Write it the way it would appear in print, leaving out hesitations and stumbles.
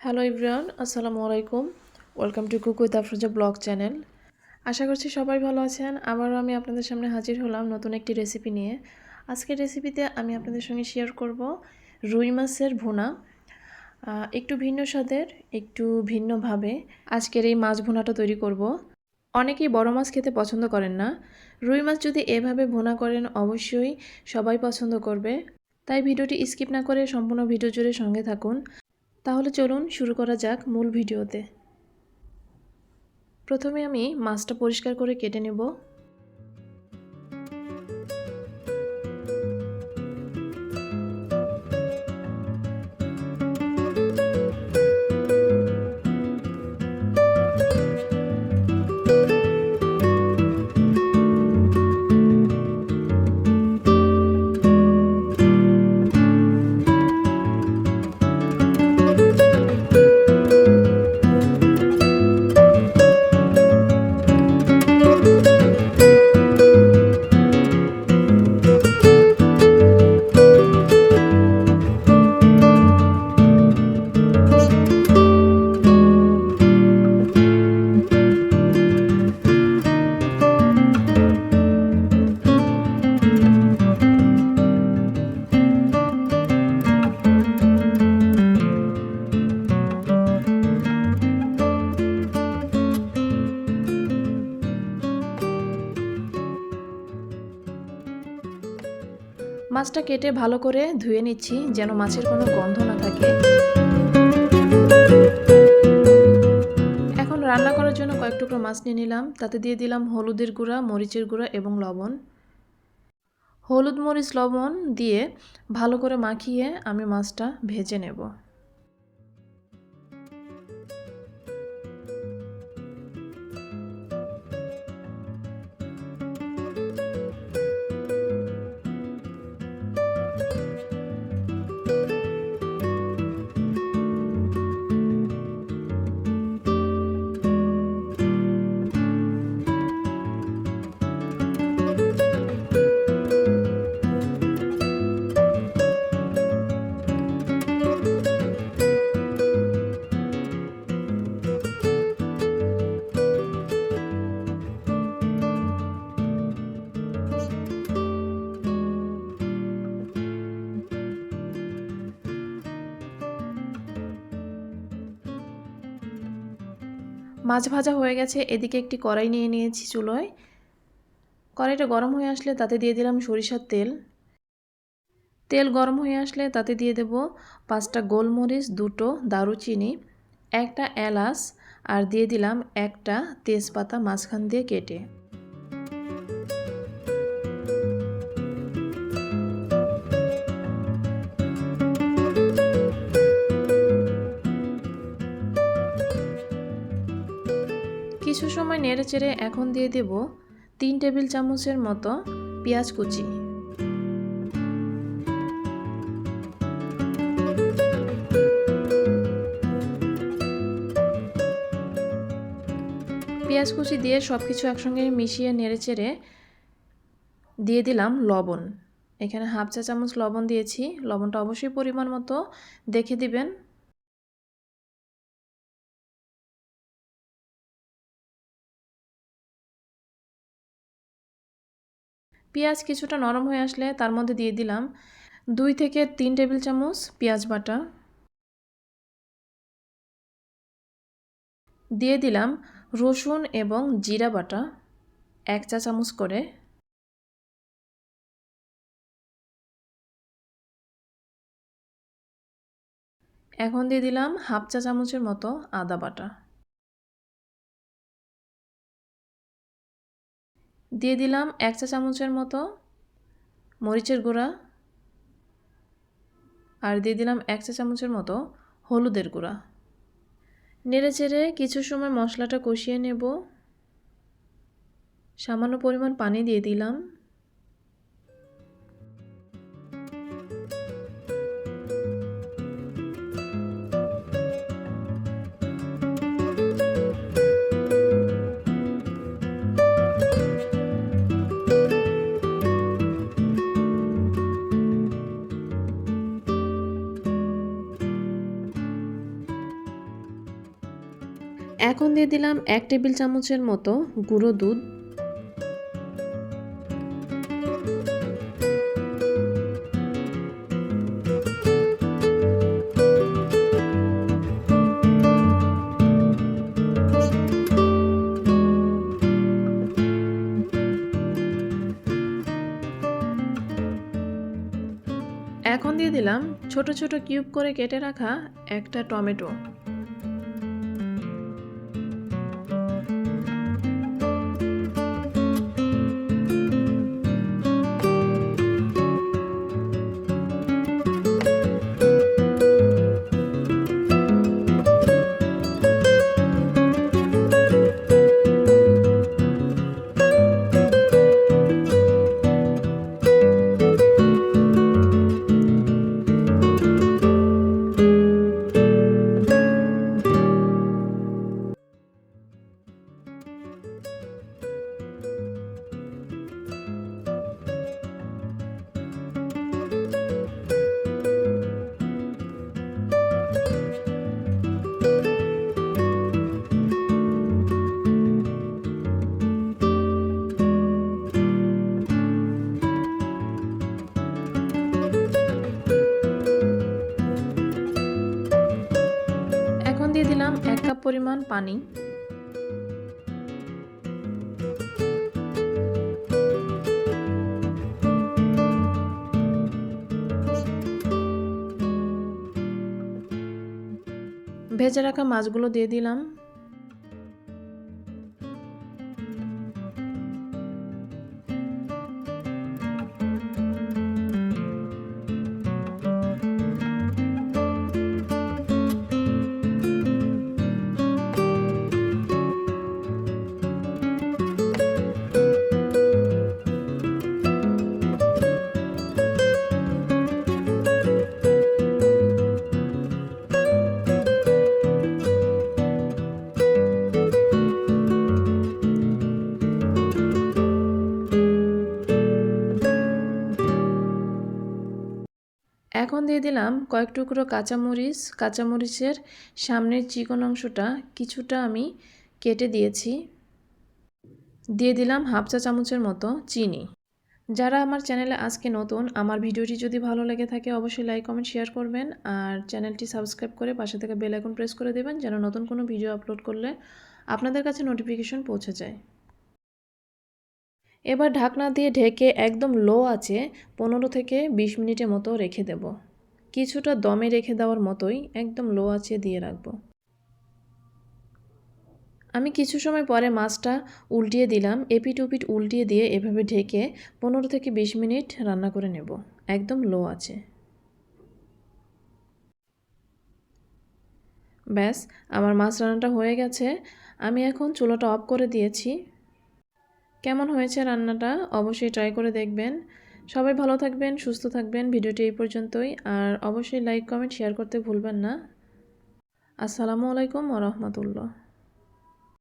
Hello everyone, আসসালামু আলাইকুম। Welcome to cook with Afroza blog channel. আশা করছি সবাই ভালো আছেন। আবারও আমি আপনাদের সামনে হাজির হলাম নতুন একটি রেসিপি নিয়ে। আজকের রেসিপিতে আমি আপনাদের সঙ্গে শেয়ার করব রুই মাছের ভুনা। একটু ভিন্ন স্বাদের, একটু ভিন্নভাবে আজকের এই মাছ ভুনাটা তৈরি করব। অনেকেই বড় মাছ খেতে পছন্দ করেন না। রুই মাছ যদি এভাবে ভুনা করেন অবশ্যই সবাই পছন্দ করবে। তাই ভিডিওটি স্কিপ না করে সম্পূর্ণ ভিডিও জুড়ে সঙ্গে থাকুন। তাহলে চলুন শুরু করা যাক মূল ভিডিওতে। প্রথমে আমি মাছটা পরিষ্কার করে কেটে নেব। মাছটা কেটে ভালো করে ধুয়ে নিচ্ছি যেন মাছের কোনো গন্ধ না থাকে। এখন রান্না করার জন্য কয়েক টুকরো মাছ নিয়ে নিলাম। তাতে দিয়ে দিলাম হলুদের গুঁড়া, মরিচের গুঁড়া এবং লবণ। হলুদ, মরিচ, লবণ দিয়ে ভালো করে মাখিয়ে আমি মাছটা ভেজে নেব। মাছ ভাজা হয়ে গেছে। এদিকে একটি কড়াই নিয়ে নিয়েছি চুলোয়। কড়াইটা গরম হয়ে আসলে তাতে দিয়ে দিলাম সরিষার তেল। তেল গরম হয়ে আসলে তাতে দিয়ে দেব 5টা গোলমরিচ, 2টো দারুচিনি, 1টা এলাচ আর দিয়ে দিলাম 1টা তেজপাতা মাঝখান দিয়ে কেটে। কিছু সময় নেড়েচেড়ে এখন দিয়ে দেব 3 টেবিল চামচের মতো পেঁয়াজ কুচি। পেঁয়াজ কুচি দিয়ে সব কিছু একসঙ্গে মিশিয়ে নেড়েচেড়ে দিয়ে দিলাম লবণ। এখানে হাফ চা চামচ লবণ দিয়েছি। লবণটা অবশ্যই পরিমাণ মতো দেখে দিবেন। পেঁয়াজ কিছুটা নরম হয়ে আসলে তার মধ্যে দিয়ে দিলাম 2 থেকে 3 টেবিল চামচ পেঁয়াজ বাটা। দিয়ে দিলাম রসুন এবং জিরা বাটা 1 চা চামচ করে। এখন দিয়ে দিলাম হাফ চা চামচের মতো আদা বাটা। দিয়ে দিলাম 1 চা চামচের মতো মরিচের গুঁড়া আর দিয়ে দিলাম 1 চা চামচের মতো হলুদের গুঁড়া। নেড়েচেড়ে কিছু সময় মশলাটা কষিয়ে নেব। সামান্য পরিমাণ পানি দিয়ে দিলাম। এখন দিয়ে দিলাম 1 টেবিল চামচের মতো গুঁড়ো দুধ। এখন দিয়ে দিলাম ছোট ছোট কিউব করে কেটে রাখা একটা টমেটো। এখন দিয়ে দিলাম 1 কাপ পরিমাণ পানি। ভেজে রাখা মাছগুলো দিয়ে দিলাম। এখন দিয়ে দিলাম কয়েক টুকরো কাঁচামরিচ। কাঁচামরিচের সামনের চিকন অংশটা কিছুটা আমি কেটে দিয়েছি। দিয়ে দিলাম হাফ চা চামচের মতো চিনি। যারা আমার চ্যানেলে আজকে নতুন, আমার ভিডিওটি যদি ভালো লেগে থাকে অবশ্যই লাইক কমেন্ট শেয়ার করবেন, আর চ্যানেলটি সাবস্ক্রাইব করে পাশে থাকা বেল আইকন প্রেস করে দেবেন যেন নতুন কোনো ভিডিও আপলোড করলে আপনাদের কাছে নোটিফিকেশন পৌঁছে যায়। এবার ঢাকনা দিয়ে ঢেকে একদম লো আঁচে 15 থেকে 20 মিনিটের মতো রেখে দেব। কিছুটা দমে রেখে দেওয়ার মতোই একদম লো আঁচে দিয়ে রাখবো। আমি কিছু সময় পরে মাছটা উল্টিয়ে দিলাম। এপিট ওপিট উল্টিয়ে দিয়ে এভাবে ঢেকে 15 থেকে 20 মিনিট রান্না করে নেব একদম লো আঁচে। ব্যাস, আমার মাছ রান্নাটা হয়ে গেছে। আমি এখন চুলাটা অফ করে দিয়েছি। কেমন হয়েছে রান্নাটা অবশ্যই ট্রাই করে দেখবেন। সবাই ভালো থাকবেন, সুস্থ থাকবেন। ভিডিওটি এই পর্যন্তই, আর অবশ্যই লাইক কমেন্ট শেয়ার করতে ভুলবেন না। আসসালামু আলাইকুম ওয়া রাহমাতুল্লাহ।